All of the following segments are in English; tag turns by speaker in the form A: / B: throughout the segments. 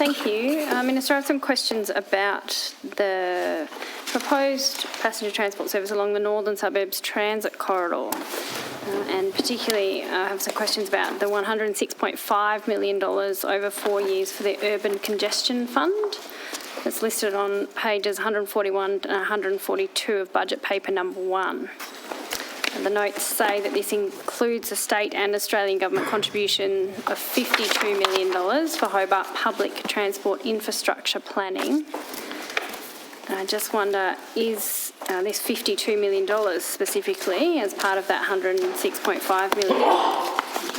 A: Thank you. Minister, I have some questions about the proposed passenger transport service along the Northern Suburbs Transit Corridor. And particularly, I have some questions about the $106.5 million over 4 years for the Urban Congestion Fund. That's listed on pages 141 and 142 of budget paper number 1. And the notes say that this includes a state and Australian government contribution of $52 million for Hobart public transport infrastructure planning. And I just wonder, is this $52 million specifically as part of that $106.5 million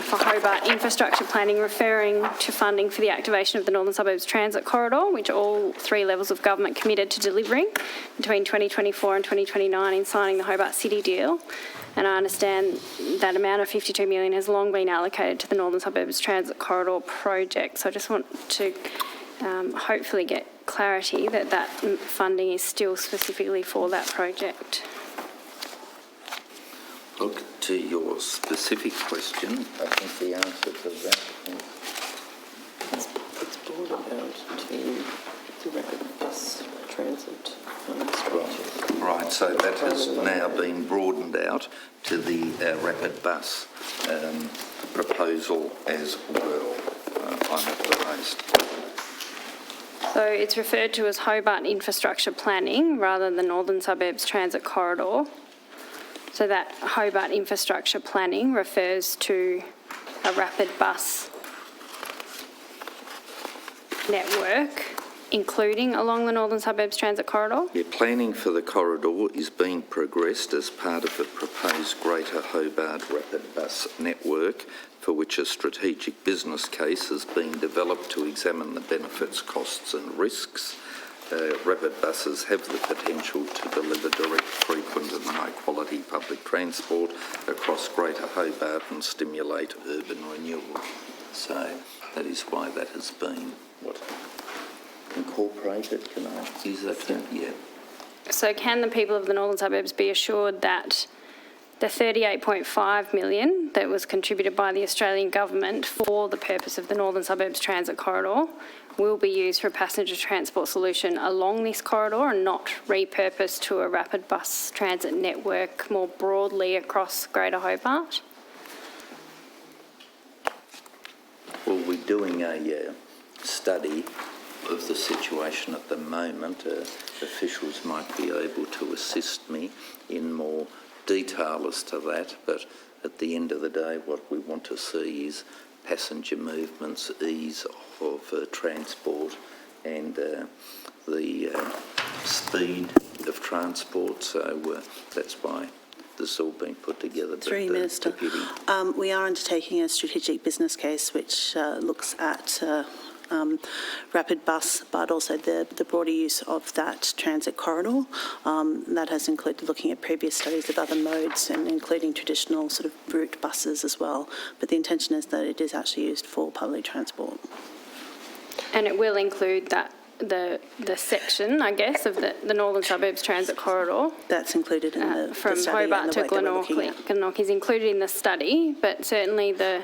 A: for Hobart infrastructure planning referring to funding for the activation of the Northern Suburbs Transit Corridor, which all 3 levels of government committed to delivering between 2024 and 2029 in signing the Hobart City deal? And I understand that amount of $52 million has long been allocated to the Northern Suburbs Transit Corridor project. So I just want to hopefully get clarity that that funding is still specifically for that project.
B: Look, to your specific question, I think the answer to that
C: it's broadened out to the rapid bus transit structure.
B: Right, so that has now been broadened out to the rapid bus proposal as well. I'm at the raised.
A: So it's referred to as Hobart Infrastructure Planning rather than Northern Suburbs Transit Corridor. So that Hobart Infrastructure Planning refers to a rapid bus network, including along the Northern Suburbs Transit Corridor?
B: Yeah, planning for the corridor is being progressed as part of a proposed Greater Hobart Rapid Bus Network, for which a strategic business case is being developed to examine the benefits, costs and risks. Rapid buses have the potential to deliver direct, frequent and high-quality public transport across Greater Hobart and stimulate urban renewal. So that is why that has been incorporated. Can I use that term? Yeah.
A: So can the people of the Northern Suburbs be assured that the $38.5 million that was contributed by the Australian government for the purpose of the Northern Suburbs Transit Corridor will be used for a passenger transport solution along this corridor and not repurposed to a rapid bus transit network more broadly across Greater Hobart?
B: Well, we're doing a study of the situation at the moment. Officials might be able to assist me in more detail as to that, but at the end of the day, what we want to see is passenger movements, ease of transport and the speed of transport. So that's why this has all been put together.
C: Through you, Minister. We are undertaking a strategic business case which looks at rapid bus, but also the broader use of that transit corridor. That has included looking at previous studies of other modes and including traditional sort of route buses as well. But the intention is that it is actually used for public transport. And
A: it will include that the section, I guess, of the Northern Suburbs Transit Corridor.
C: That's included in the
A: from
C: the study
A: Hobart to Glenorchy is included in the study, but certainly the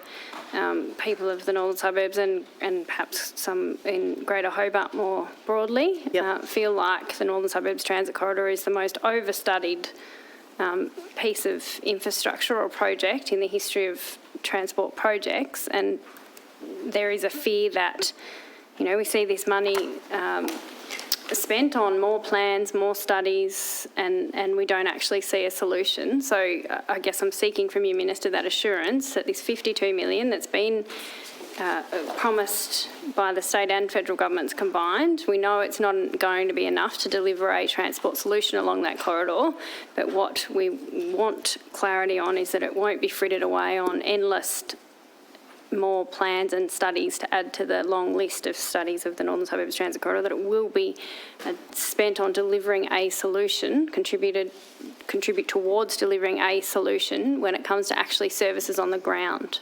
A: people of the Northern Suburbs and perhaps some in Greater Hobart more broadly feel like the Northern Suburbs Transit Corridor is the most overstudied piece of infrastructure or project in the history of transport projects, and there is a fear that, you know, we see this money spent on more plans, more studies, and we don't actually see a solution. So I guess I'm seeking from you, Minister, that assurance that this $52 million that's been promised by the state and federal governments combined, we know it's not going to be enough to deliver a transport solution along that corridor, but what we want clarity on is that it won't be frittered away on endless more plans and studies to add to the long list of studies of the Northern Suburbs Transit Corridor, that it will be spent on delivering a solution, contribute towards delivering a solution when it comes to actually services on the ground.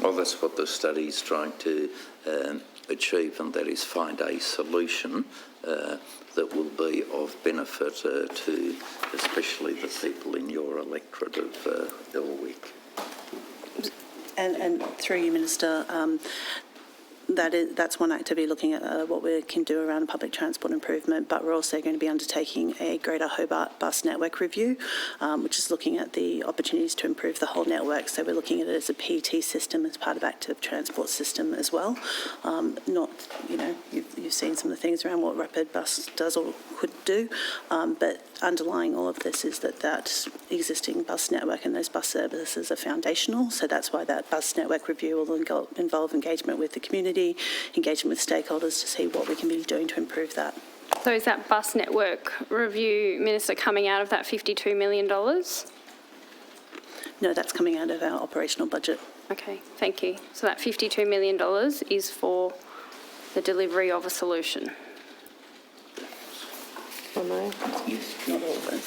B: Well, that's what the study is trying to achieve, and that is find a solution that will be of benefit to especially the people in your electorate of Elwick.
C: And through you, Minister, That's one activity, looking at what we can do around public transport improvement, but we're also going to be undertaking a Greater Hobart Bus Network review, which is looking at the opportunities to improve the whole network. So we're looking at it as a PT system, as part of active transport system as well. Not, you've seen some of the things around what Rapid Bus does or could do, but underlying all of this is that existing bus network and those bus services are foundational. So that's why that bus network review will involve engagement with the community, engagement with stakeholders to see what we can be doing to improve that.
A: So is that bus network review, Minister, coming out of that $52 million?
C: No, that's coming out of our operational budget.
A: Okay, thank you. So that $52 million is for the delivery of a solution.
C: Yes, not all of those.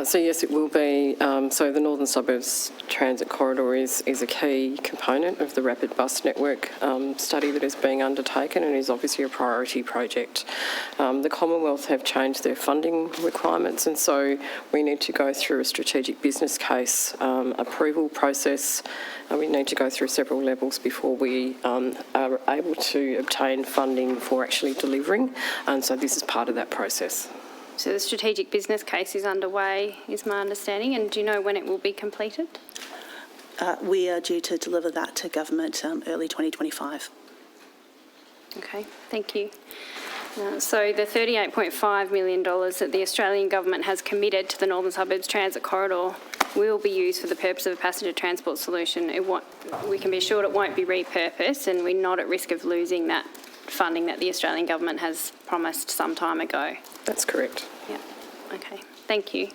D: So yes, it will be. So the Northern Suburbs Transit Corridor is a key component of the Rapid Bus Network study that is being undertaken, and is obviously a priority project. The Commonwealth have changed their funding requirements, and so we need to go through a strategic business case approval process. We need to go through several levels before we are able to obtain funding for actually delivering, and so this is part of that process.
A: So the strategic business case is underway, is my understanding, and do you know when it will be completed?
C: We are due to deliver that to government early 2025.
A: Okay, thank you. So the $38.5 million that the Australian government has committed to the Northern Suburbs Transit Corridor will be used for the purpose of a passenger transport solution. We can be assured it won't be repurposed, and we're not at risk of losing that funding that the Australian government has promised some time ago.
D: That's correct.
A: Yeah. Okay. Thank you.